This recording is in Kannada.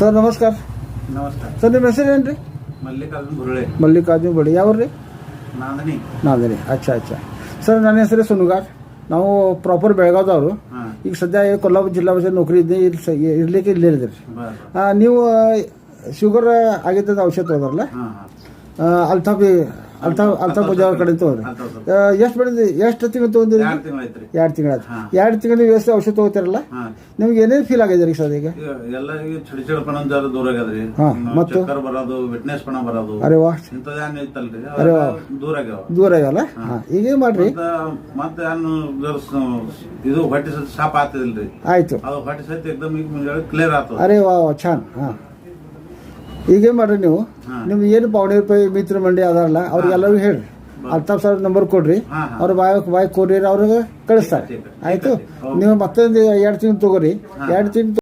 ಸರ್ ನಮಸ್ಕಾರ. ನಮಸ್ಕಾರ ಸರ್ ನಿಮ್ಮ ಹೆಸರು ಏನು ರೀ? ಮಲ್ಲಿಕಾರ್ಜುನ್ ಬುರುಳೆ. ಮಲ್ಲಿಕಾರ್ಜುನ್ ಬಡಿ. ಯಾವ್ರಿ? ನಾಂದನಿ. ನಾಂದನಿ. ಅಚ್ಚಾ ಅಚ್ಚಾ. ಸರ್ ನನ್ನ ಹೆಸರು ಸುನುಗಾರ್. ನಾವು ಪ್ರಾಪರ್ ಬೆಳಗಾವ್ದವರು. ಈಗ ಸದ್ಯ ಕೊಲ್ಲಾಪುರ ಜಿಲ್ಲಾ ಪರಿಷತ್ ನೌಕರಿ ಇದ್ದೆ, ಇರ್ಲಿಕ್ಕೆ ಇಲ್ಲೇ ಇದ್ರಿ. ನೀವು ಶುಗರ್ ಆಗಿದ್ದ ಔಷಧ ತಗೋದ್ರಲ್ಲ, ಅಲ್ತಾ ಪೂಜಾವ್ರ ಕಡೆ ತಗೋರಿ. ಎಷ್ಟು ಬೆಳೆದ್ರಿ? ಎಷ್ಟು ತಿಂಗಳು ತೊಗೊಂಡಿರಿ? 2 ತಿಂಗಳಾಯ್ತು. 2 ತಿಂಗಳು ವ್ಯವಸ್ಥೆ ಔಷಧ ತಗೋತಿರಲ್ಲ, ನಿಮ್ಗೆ ಏನೇನು ಫೀಲ್ ಆಗಿದೆ ರೀ ಸರ್? ಈಗ ಎಲ್ಲ ಚಿಡಚಿಡಪಣ ದೂರ ಆಗ್ಯದ್ರಿ. ಮತ್ತು ಚಕ್ಕರ್ ಬರೋದು, ವಿಟ್ನೆಸ್ ಪಣ ಬರೋದು, ಅರೆ ವಾ, ಇಂಥದ್ದೇನು ಇತ್ತಲ್ರಿ, ಅರೆ ವಾ, ದೂರ ಆಗ್ಯಾವ. ದೂರ ಆಗ್ಯಾವಲ್ಲ. ಈಗ ಏನ್ ಮಾಡ್ರಿ? ಮತ್ತೆ ಇದು ಹೊಟ್ಟೆ ಸತಿ ಸಾಪ್ ಆಗ್ತದಿಲ್ರಿ. ಆಯ್ತು, ಅದು ಹೊಟ್ಟೆ ಸತಿ ಎಕ್ದಮ್ ಈಗ ಮುಂಜಾನೆ ಕ್ಲಿಯರ್ ಆಯ್ತು. ಅರೆ ವಾ ಛಾನ್. ಈಗೇನ್ ಮಾಡ್ರಿ ನೀವು? ನಿಮ್ಗೆ ಏನು ಪಾವಣಿ ರೂಪಾಯಿ ಮಿತ್ರ ಮಂಡಿ ಅದಾರಲ್ಲ, ಅವ್ರಿಗೆಲ್ಲರೂ ಹೇಳ್ರಿ, ಅಲ್ತಾಫ್ ಸರ್ ನಂಬರ್ ಕೊಡ್ರಿ, ಅವ್ರ ಬಾಯ್ ಕೊಡ್ರಿ, ಅವ್ರಿಗೆ ಕಳಿಸ್ತಾರೆ. ಆಯ್ತು, ನೀವು ಮತ್ತೊಂದು 2 ತಿಂಗಳು ತಗೋರಿ. 2 ತಿಂಗಳು